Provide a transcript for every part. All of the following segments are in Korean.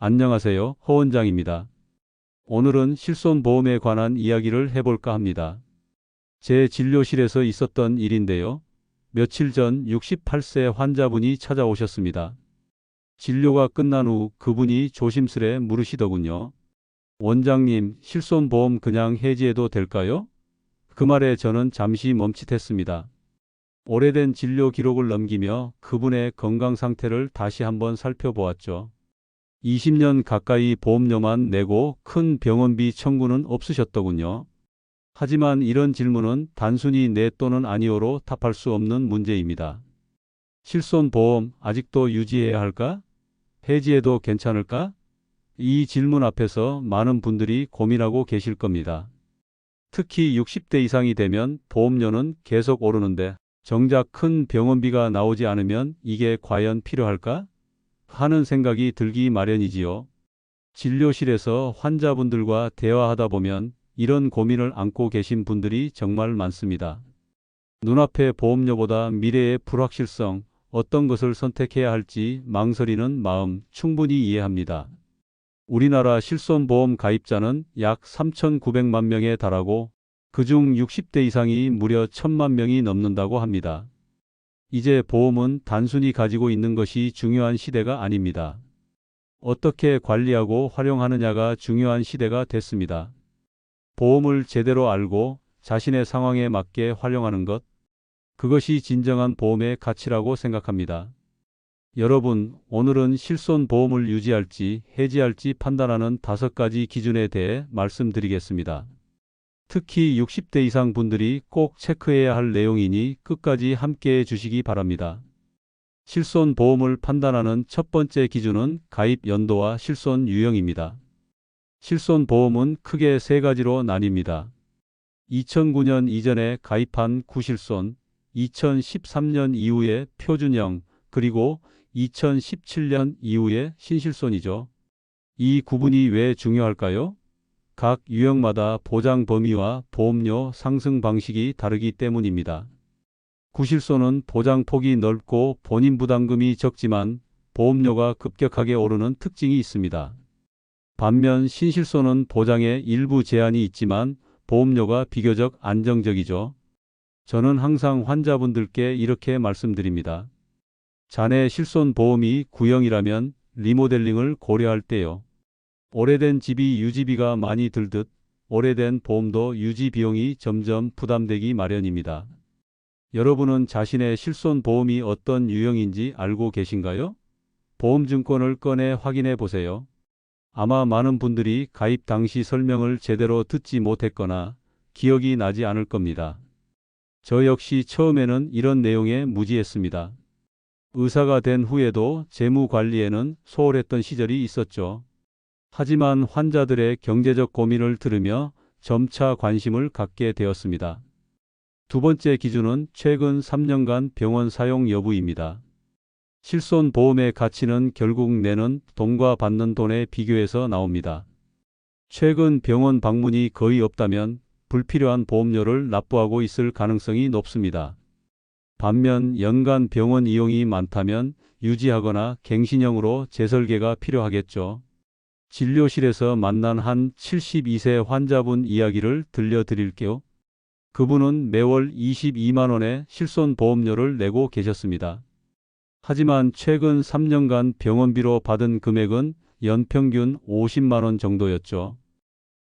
안녕하세요. 허 원장입니다. 오늘은 실손보험에 관한 이야기를 해볼까 합니다. 제 진료실에서 있었던 일인데요. 며칠 전 68세 환자분이 찾아오셨습니다. 진료가 끝난 후 그분이 조심스레 물으시더군요. 원장님, 실손보험 그냥 해지해도 될까요? 그 말에 저는 잠시 멈칫했습니다. 오래된 진료 기록을 넘기며 그분의 건강 상태를 다시 한번 살펴보았죠. 20년 가까이 보험료만 내고 큰 병원비 청구는 없으셨더군요. 하지만 이런 질문은 단순히 네 또는 아니오로 답할 수 없는 문제입니다. 실손보험 아직도 유지해야 할까? 해지해도 괜찮을까? 이 질문 앞에서 많은 분들이 고민하고 계실 겁니다. 특히 60대 이상이 되면 보험료는 계속 오르는데 정작 큰 병원비가 나오지 않으면 이게 과연 필요할까? 하는 생각이 들기 마련이지요. 진료실에서 환자분들과 대화하다 보면 이런 고민을 안고 계신 분들이 정말 많습니다. 눈앞의 보험료보다 미래의 불확실성, 어떤 것을 선택해야 할지 망설이는 마음 충분히 이해합니다. 우리나라 실손보험 가입자는 약 3,900만 명에 달하고 그중 60대 이상이 무려 1,000만 명이 넘는다고 합니다. 이제 보험은 단순히 가지고 있는 것이 중요한 시대가 아닙니다. 어떻게 관리하고 활용하느냐가 중요한 시대가 됐습니다. 보험을 제대로 알고 자신의 상황에 맞게 활용하는 것, 그것이 진정한 보험의 가치라고 생각합니다. 여러분, 오늘은 실손보험을 유지할지 해지할지 판단하는 5가지 기준에 대해 말씀드리겠습니다. 특히 60대 이상 분들이 꼭 체크해야 할 내용이니 끝까지 함께해 주시기 바랍니다. 실손보험을 판단하는 첫 번째 기준은 가입 연도와 실손 유형입니다. 실손보험은 크게 3가지로 나뉩니다. 2009년 이전에 가입한 구실손, 2013년 이후의 표준형, 그리고 2017년 이후의 신실손이죠. 이 구분이 왜 중요할까요? 각 유형마다 보장 범위와 보험료 상승 방식이 다르기 때문입니다. 구실손은 보장 폭이 넓고 본인 부담금이 적지만 보험료가 급격하게 오르는 특징이 있습니다. 반면 신실손은 보장에 일부 제한이 있지만 보험료가 비교적 안정적이죠. 저는 항상 환자분들께 이렇게 말씀드립니다. 자네 실손보험이 구형이라면 리모델링을 고려할 때요. 오래된 집이 유지비가 많이 들듯 오래된 보험도 유지 비용이 점점 부담되기 마련입니다. 여러분은 자신의 실손보험이 어떤 유형인지 알고 계신가요? 보험증권을 꺼내 확인해 보세요. 아마 많은 분들이 가입 당시 설명을 제대로 듣지 못했거나 기억이 나지 않을 겁니다. 저 역시 처음에는 이런 내용에 무지했습니다. 의사가 된 후에도 재무 관리에는 소홀했던 시절이 있었죠. 하지만 환자들의 경제적 고민을 들으며 점차 관심을 갖게 되었습니다. 두 번째 기준은 최근 3년간 병원 사용 여부입니다. 실손보험의 가치는 결국 내는 돈과 받는 돈의 비교에서 나옵니다. 최근 병원 방문이 거의 없다면 불필요한 보험료를 납부하고 있을 가능성이 높습니다. 반면 연간 병원 이용이 많다면 유지하거나 갱신형으로 재설계가 필요하겠죠. 진료실에서 만난 한 72세 환자분 이야기를 들려드릴게요. 그분은 매월 22만 원의 실손보험료를 내고 계셨습니다. 하지만 최근 3년간 병원비로 받은 금액은 연평균 50만 원 정도였죠.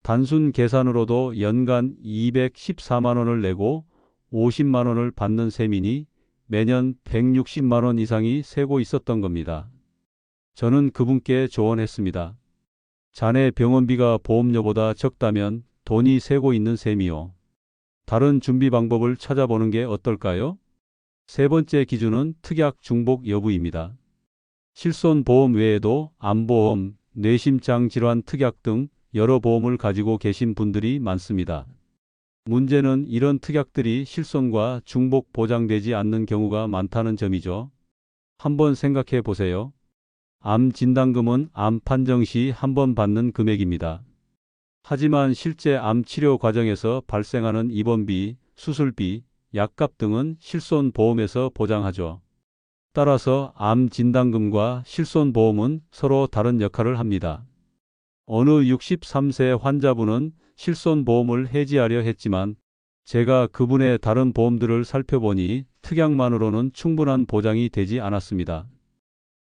단순 계산으로도 연간 214만 원을 내고 50만 원을 받는 셈이니 매년 160만 원 이상이 새고 있었던 겁니다. 저는 그분께 조언했습니다. 자네 병원비가 보험료보다 적다면 돈이 새고 있는 셈이요. 다른 준비 방법을 찾아보는 게 어떨까요? 세 번째 기준은 특약 중복 여부입니다. 실손보험 외에도 암보험, 뇌심장 질환 특약 등 여러 보험을 가지고 계신 분들이 많습니다. 문제는 이런 특약들이 실손과 중복 보장되지 않는 경우가 많다는 점이죠. 한번 생각해 보세요. 암 진단금은 암 판정 시 한 번 받는 금액입니다. 하지만 실제 암 치료 과정에서 발생하는 입원비, 수술비, 약값 등은 실손보험에서 보장하죠. 따라서 암 진단금과 실손보험은 서로 다른 역할을 합니다. 어느 63세 환자분은 실손보험을 해지하려 했지만 제가 그분의 다른 보험들을 살펴보니 특약만으로는 충분한 보장이 되지 않았습니다.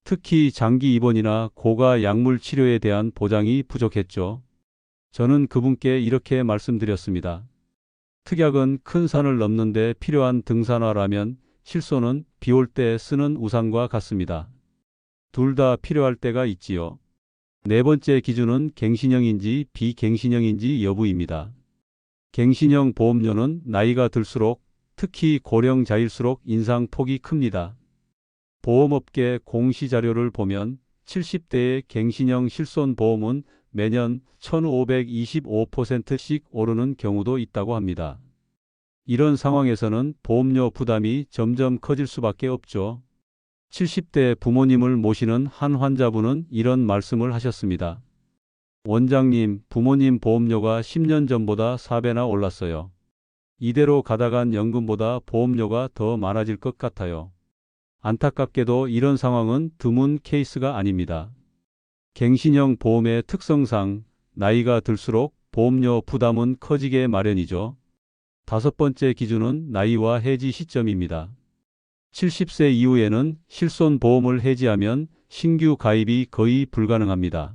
특히 장기 입원이나 고가 약물 치료에 대한 보장이 부족했죠. 저는 그분께 이렇게 말씀드렸습니다. 특약은 큰 산을 넘는 데 필요한 등산화라면 실손은 비 올 때 쓰는 우산과 같습니다. 둘 다 필요할 때가 있지요. 네 번째 기준은 갱신형인지 비갱신형인지 여부입니다. 갱신형 보험료는 나이가 들수록 특히 고령자일수록 인상폭이 큽니다. 보험업계 공시자료를 보면 70대의 갱신형 실손보험은 매년 1,525%씩 오르는 경우도 있다고 합니다. 이런 상황에서는 보험료 부담이 점점 커질 수밖에 없죠. 70대 부모님을 모시는 한 환자분은 이런 말씀을 하셨습니다. 원장님, 부모님 보험료가 10년 전보다 4배나 올랐어요. 이대로 가다간 연금보다 보험료가 더 많아질 것 같아요. 안타깝게도 이런 상황은 드문 케이스가 아닙니다. 갱신형 보험의 특성상 나이가 들수록 보험료 부담은 커지게 마련이죠. 다섯 번째 기준은 나이와 해지 시점입니다. 70세 이후에는 실손보험을 해지하면 신규 가입이 거의 불가능합니다.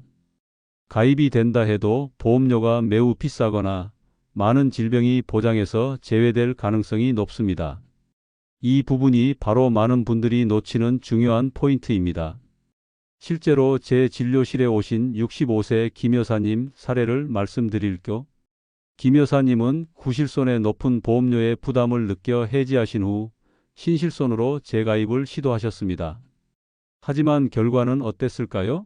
가입이 된다 해도 보험료가 매우 비싸거나 많은 질병이 보장에서 제외될 가능성이 높습니다. 이 부분이 바로 많은 분들이 놓치는 중요한 포인트입니다. 실제로 제 진료실에 오신 65세 김 여사님 사례를 말씀드릴게요. 김 여사님은 구실손의 높은 보험료의 부담을 느껴 해지하신 후 신실손으로 재가입을 시도하셨습니다. 하지만 결과는 어땠을까요?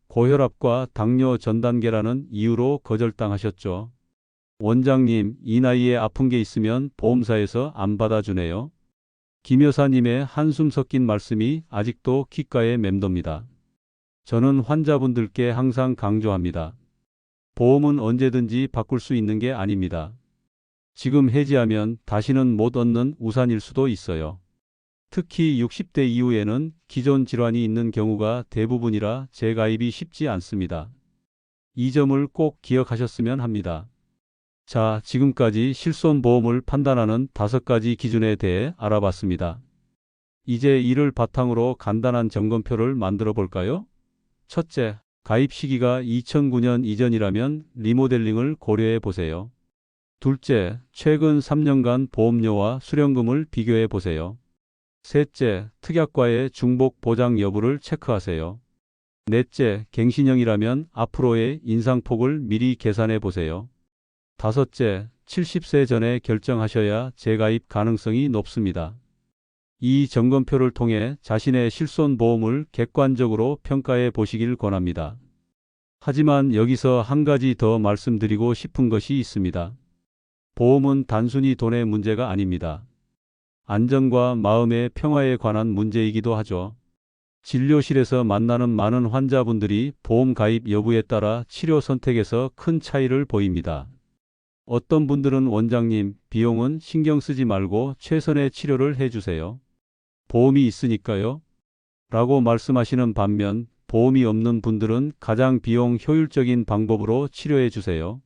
고혈압과 당뇨 전 단계라는 이유로 거절당하셨죠. 원장님, 이 나이에 아픈 게 있으면 보험사에서 안 받아주네요. 김 여사님의 한숨 섞인 말씀이 아직도 귓가에 맴돕니다. 저는 환자분들께 항상 강조합니다. 보험은 언제든지 바꿀 수 있는 게 아닙니다. 지금 해지하면 다시는 못 얻는 우산일 수도 있어요. 특히 60대 이후에는 기존 질환이 있는 경우가 대부분이라 재가입이 쉽지 않습니다. 이 점을 꼭 기억하셨으면 합니다. 자, 지금까지 실손보험을 판단하는 5가지 기준에 대해 알아봤습니다. 이제 이를 바탕으로 간단한 점검표를 만들어 볼까요? 첫째, 가입 시기가 2009년 이전이라면 리모델링을 고려해 보세요. 둘째, 최근 3년간 보험료와 수령금을 비교해 보세요. 셋째, 특약과의 중복 보장 여부를 체크하세요. 넷째, 갱신형이라면 앞으로의 인상폭을 미리 계산해 보세요. 다섯째, 70세 전에 결정하셔야 재가입 가능성이 높습니다. 이 점검표를 통해 자신의 실손보험을 객관적으로 평가해 보시길 권합니다. 하지만 여기서 한 가지 더 말씀드리고 싶은 것이 있습니다. 보험은 단순히 돈의 문제가 아닙니다. 안전과 마음의 평화에 관한 문제이기도 하죠. 진료실에서 만나는 많은 환자분들이 보험 가입 여부에 따라 치료 선택에서 큰 차이를 보입니다. 어떤 분들은 원장님, 비용은 신경 쓰지 말고 최선의 치료를 해주세요. 보험이 있으니까요. 라고 말씀하시는 반면 보험이 없는 분들은 가장 비용 효율적인 방법으로 치료해 주세요.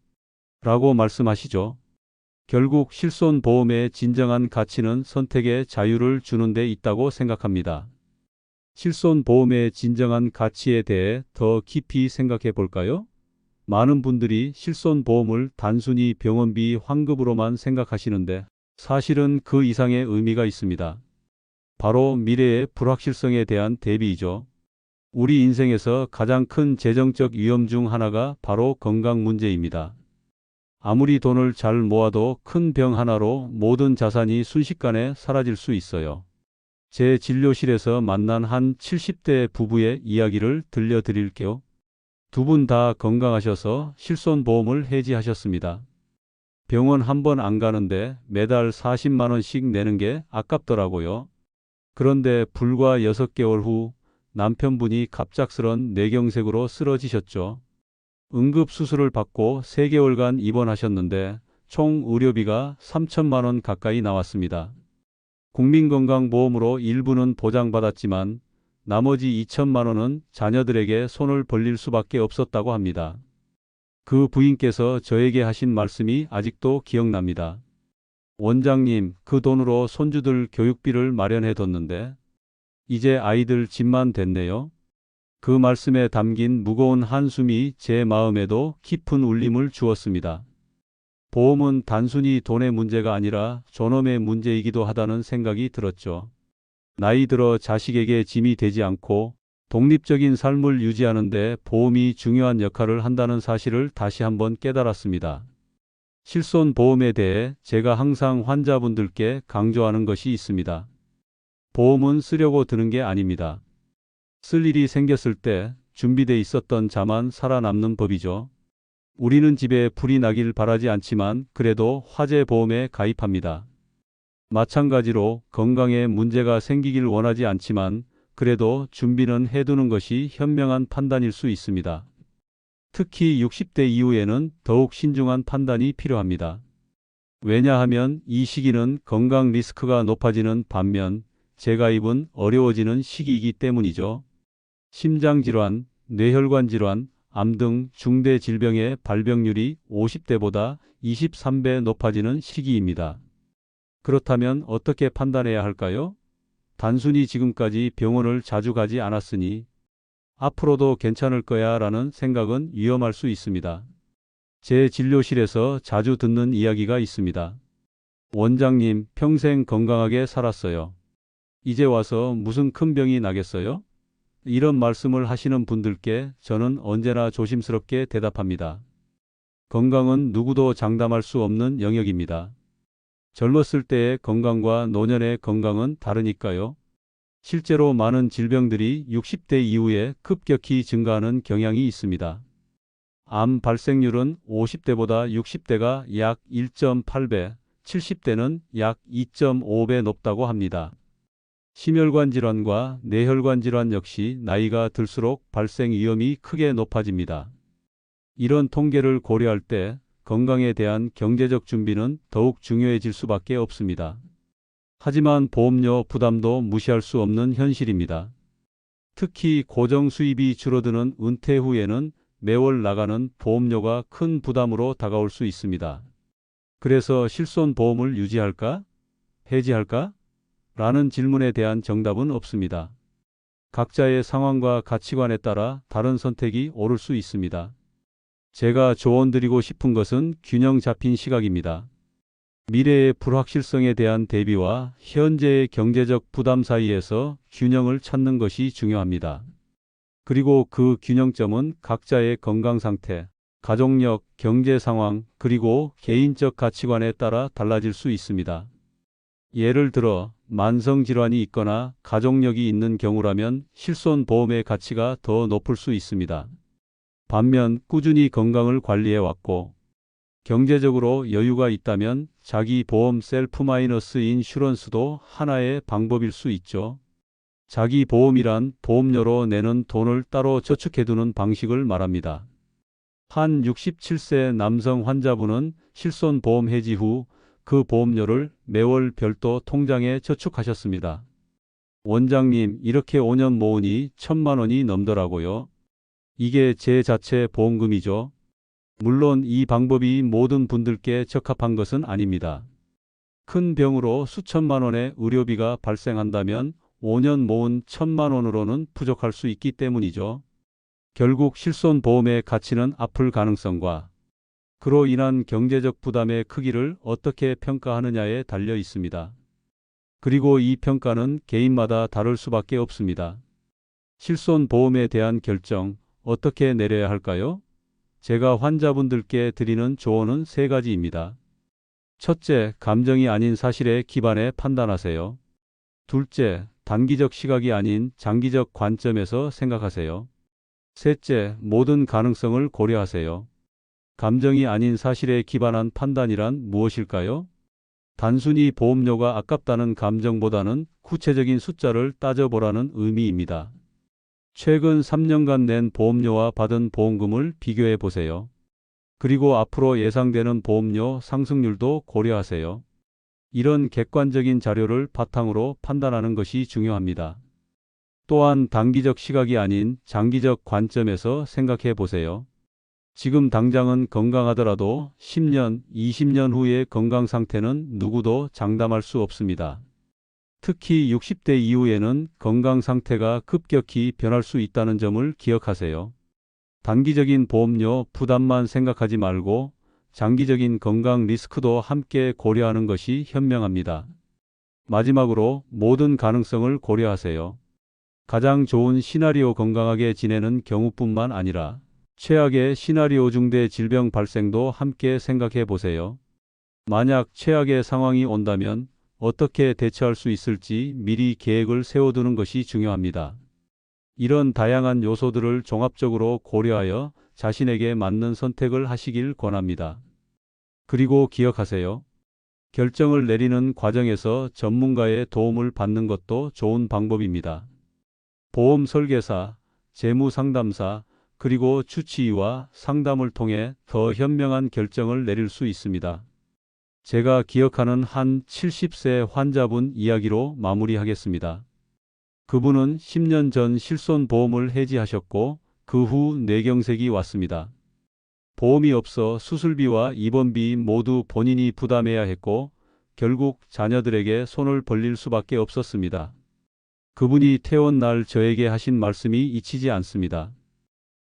라고 말씀하시죠. 결국 실손보험의 진정한 가치는 선택의 자유를 주는 데 있다고 생각합니다. 실손보험의 진정한 가치에 대해 더 깊이 생각해 볼까요? 많은 분들이 실손보험을 단순히 병원비 환급으로만 생각하시는데 사실은 그 이상의 의미가 있습니다. 바로 미래의 불확실성에 대한 대비이죠. 우리 인생에서 가장 큰 재정적 위험 중 하나가 바로 건강 문제입니다. 아무리 돈을 잘 모아도 큰 병 하나로 모든 자산이 순식간에 사라질 수 있어요. 제 진료실에서 만난 한 70대 부부의 이야기를 들려드릴게요. 두 분 다 건강하셔서 실손보험을 해지하셨습니다. 병원 한 번 안 가는데 매달 40만 원씩 내는 게 아깝더라고요. 그런데 불과 6개월 후 남편분이 갑작스런 뇌경색으로 쓰러지셨죠. 응급수술을 받고 3개월간 입원하셨는데 총 의료비가 3천만 원 가까이 나왔습니다. 국민건강보험으로 일부는 보장받았지만 나머지 2천만 원은 자녀들에게 손을 벌릴 수밖에 없었다고 합니다. 그 부인께서 저에게 하신 말씀이 아직도 기억납니다. 원장님, 그 돈으로 손주들 교육비를 마련해뒀는데 이제 아이들 집만 됐네요. 그 말씀에 담긴 무거운 한숨이 제 마음에도 깊은 울림을 주었습니다. 보험은 단순히 돈의 문제가 아니라 존엄의 문제이기도 하다는 생각이 들었죠. 나이 들어 자식에게 짐이 되지 않고 독립적인 삶을 유지하는 데 보험이 중요한 역할을 한다는 사실을 다시 한번 깨달았습니다. 실손보험에 대해 제가 항상 환자분들께 강조하는 것이 있습니다. 보험은 쓰려고 드는 게 아닙니다. 쓸 일이 생겼을 때 준비돼 있었던 자만 살아남는 법이죠. 우리는 집에 불이 나길 바라지 않지만 그래도 화재보험에 가입합니다. 마찬가지로 건강에 문제가 생기길 원하지 않지만 그래도 준비는 해두는 것이 현명한 판단일 수 있습니다. 특히 60대 이후에는 더욱 신중한 판단이 필요합니다. 왜냐하면 이 시기는 건강 리스크가 높아지는 반면 재가입은 어려워지는 시기이기 때문이죠. 심장질환, 뇌혈관 질환, 암 등 중대 질병의 발병률이 50대보다 23배 높아지는 시기입니다. 그렇다면 어떻게 판단해야 할까요? 단순히 지금까지 병원을 자주 가지 않았으니 앞으로도 괜찮을 거야 라는 생각은 위험할 수 있습니다. 제 진료실에서 자주 듣는 이야기가 있습니다. 원장님, 평생 건강하게 살았어요. 이제 와서 무슨 큰 병이 나겠어요? 이런 말씀을 하시는 분들께 저는 언제나 조심스럽게 대답합니다. 건강은 누구도 장담할 수 없는 영역입니다. 젊었을 때의 건강과 노년의 건강은 다르니까요. 실제로 많은 질병들이 60대 이후에 급격히 증가하는 경향이 있습니다. 암 발생률은 50대보다 60대가 약 1.8배, 70대는 약 2.5배 높다고 합니다. 심혈관 질환과 뇌혈관 질환 역시 나이가 들수록 발생 위험이 크게 높아집니다. 이런 통계를 고려할 때 건강에 대한 경제적 준비는 더욱 중요해질 수밖에 없습니다. 하지만 보험료 부담도 무시할 수 없는 현실입니다. 특히 고정 수입이 줄어드는 은퇴 후에는 매월 나가는 보험료가 큰 부담으로 다가올 수 있습니다. 그래서 실손보험을 유지할까? 해지할까? 라는 질문에 대한 정답은 없습니다. 각자의 상황과 가치관에 따라 다른 선택이 오를 수 있습니다. 제가 조언드리고 싶은 것은 균형 잡힌 시각입니다. 미래의 불확실성에 대한 대비와 현재의 경제적 부담 사이에서 균형을 찾는 것이 중요합니다. 그리고 그 균형점은 각자의 건강 상태, 가족력, 경제 상황, 그리고 개인적 가치관에 따라 달라질 수 있습니다. 예를 들어 만성질환이 있거나 가족력이 있는 경우라면 실손보험의 가치가 더 높을 수 있습니다. 반면 꾸준히 건강을 관리해왔고 경제적으로 여유가 있다면 자기 보험 셀프-인슈런스도 하나의 방법일 수 있죠. 자기 보험이란 보험료로 내는 돈을 따로 저축해두는 방식을 말합니다. 한 67세 남성 환자분은 실손보험 해지 후 그 보험료를 매월 별도 통장에 저축하셨습니다. 원장님, 이렇게 5년 모으니 1,000만 원이 넘더라고요. 이게 제 자체 보험금이죠. 물론 이 방법이 모든 분들께 적합한 것은 아닙니다. 큰 병으로 수천만 원의 의료비가 발생한다면 5년 모은 1,000만 원으로는 부족할 수 있기 때문이죠. 결국 실손보험의 가치는 앞을 가능성과 그로 인한 경제적 부담의 크기를 어떻게 평가하느냐에 달려 있습니다. 그리고 이 평가는 개인마다 다를 수밖에 없습니다. 실손보험에 대한 결정 어떻게 내려야 할까요? 제가 환자분들께 드리는 조언은 3가지입니다. 첫째, 감정이 아닌 사실에 기반해 판단하세요. 둘째, 단기적 시각이 아닌 장기적 관점에서 생각하세요. 셋째, 모든 가능성을 고려하세요. 감정이 아닌 사실에 기반한 판단이란 무엇일까요? 단순히 보험료가 아깝다는 감정보다는 구체적인 숫자를 따져보라는 의미입니다. 최근 3년간 낸 보험료와 받은 보험금을 비교해 보세요. 그리고 앞으로 예상되는 보험료 상승률도 고려하세요. 이런 객관적인 자료를 바탕으로 판단하는 것이 중요합니다. 또한 단기적 시각이 아닌 장기적 관점에서 생각해 보세요. 지금 당장은 건강하더라도 10년, 20년 후의 건강 상태는 누구도 장담할 수 없습니다. 특히 60대 이후에는 건강 상태가 급격히 변할 수 있다는 점을 기억하세요. 단기적인 보험료 부담만 생각하지 말고 장기적인 건강 리스크도 함께 고려하는 것이 현명합니다. 마지막으로 모든 가능성을 고려하세요. 가장 좋은 시나리오 건강하게 지내는 경우뿐만 아니라 최악의 시나리오 중대 질병 발생도 함께 생각해 보세요. 만약 최악의 상황이 온다면 어떻게 대처할 수 있을지 미리 계획을 세워두는 것이 중요합니다. 이런 다양한 요소들을 종합적으로 고려하여 자신에게 맞는 선택을 하시길 권합니다. 그리고 기억하세요. 결정을 내리는 과정에서 전문가의 도움을 받는 것도 좋은 방법입니다. 보험 설계사, 재무 상담사, 그리고 주치의와 상담을 통해 더 현명한 결정을 내릴 수 있습니다. 제가 기억하는 한 70세 환자분 이야기로 마무리하겠습니다. 그분은 10년 전 실손보험을 해지하셨고 그 후 뇌경색이 왔습니다. 보험이 없어 수술비와 입원비 모두 본인이 부담해야 했고 결국 자녀들에게 손을 벌릴 수밖에 없었습니다. 그분이 퇴원 날 저에게 하신 말씀이 잊히지 않습니다.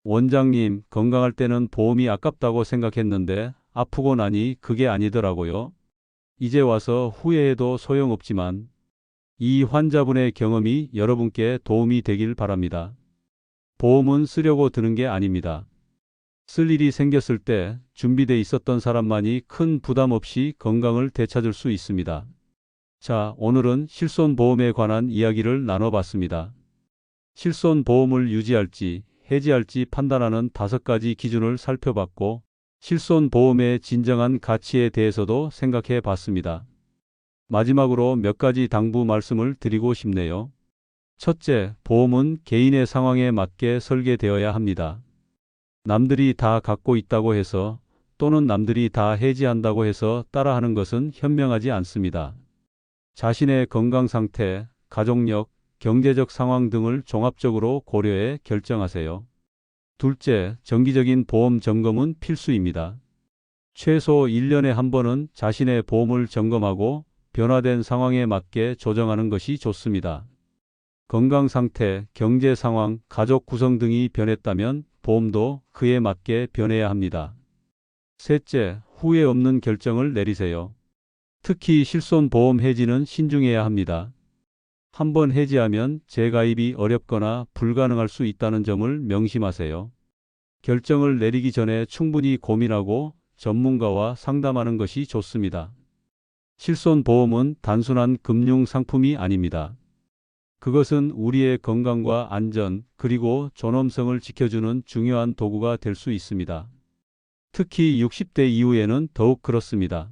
원장님, 건강할 때는 보험이 아깝다고 생각했는데 아프고 나니 그게 아니더라고요. 이제 와서 후회해도 소용없지만 이 환자분의 경험이 여러분께 도움이 되길 바랍니다. 보험은 쓰려고 드는 게 아닙니다. 쓸 일이 생겼을 때 준비돼 있었던 사람만이 큰 부담 없이 건강을 되찾을 수 있습니다. 자, 오늘은 실손보험에 관한 이야기를 나눠봤습니다. 실손보험을 유지할지 해지할지 판단하는 5가지 기준을 살펴봤고 실손보험의 진정한 가치에 대해서도 생각해 봤습니다. 마지막으로 몇 가지 당부 말씀을 드리고 싶네요. 첫째, 보험은 개인의 상황에 맞게 설계되어야 합니다. 남들이 다 갖고 있다고 해서 또는 남들이 다 해지한다고 해서 따라하는 것은 현명하지 않습니다. 자신의 건강 상태, 가족력, 경제적 상황 등을 종합적으로 고려해 결정하세요. 둘째, 정기적인 보험 점검은 필수입니다. 최소 1년에 한 번은 자신의 보험을 점검하고 변화된 상황에 맞게 조정하는 것이 좋습니다. 건강 상태, 경제 상황, 가족 구성 등이 변했다면 보험도 그에 맞게 변해야 합니다. 셋째, 후회 없는 결정을 내리세요. 특히 실손보험 해지는 신중해야 합니다. 한번 해지하면 재가입이 어렵거나 불가능할 수 있다는 점을 명심하세요. 결정을 내리기 전에 충분히 고민하고 전문가와 상담하는 것이 좋습니다. 실손보험은 단순한 금융 상품이 아닙니다. 그것은 우리의 건강과 안전 그리고 존엄성을 지켜주는 중요한 도구가 될 수 있습니다. 특히 60대 이후에는 더욱 그렇습니다.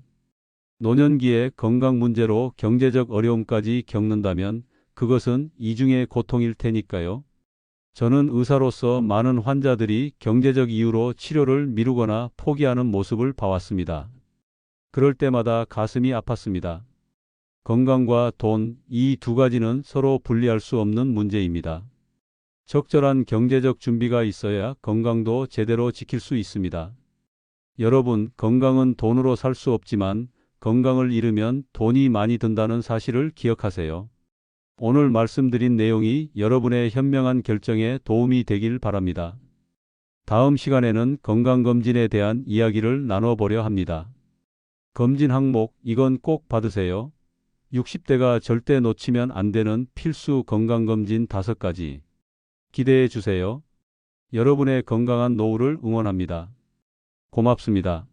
노년기에 건강 문제로 경제적 어려움까지 겪는다면 그것은 이중의 고통일 테니까요. 저는 의사로서 많은 환자들이 경제적 이유로 치료를 미루거나 포기하는 모습을 봐왔습니다. 그럴 때마다 가슴이 아팠습니다. 건강과 돈, 이 두 가지는 서로 분리할 수 없는 문제입니다. 적절한 경제적 준비가 있어야 건강도 제대로 지킬 수 있습니다. 여러분, 건강은 돈으로 살 수 없지만 건강을 잃으면 돈이 많이 든다는 사실을 기억하세요. 오늘 말씀드린 내용이 여러분의 현명한 결정에 도움이 되길 바랍니다. 다음 시간에는 건강검진에 대한 이야기를 나눠보려 합니다. 검진 항목, 이건 꼭 받으세요. 60대가 절대 놓치면 안 되는 필수 건강검진 5가지. 기대해 주세요. 여러분의 건강한 노후를 응원합니다. 고맙습니다.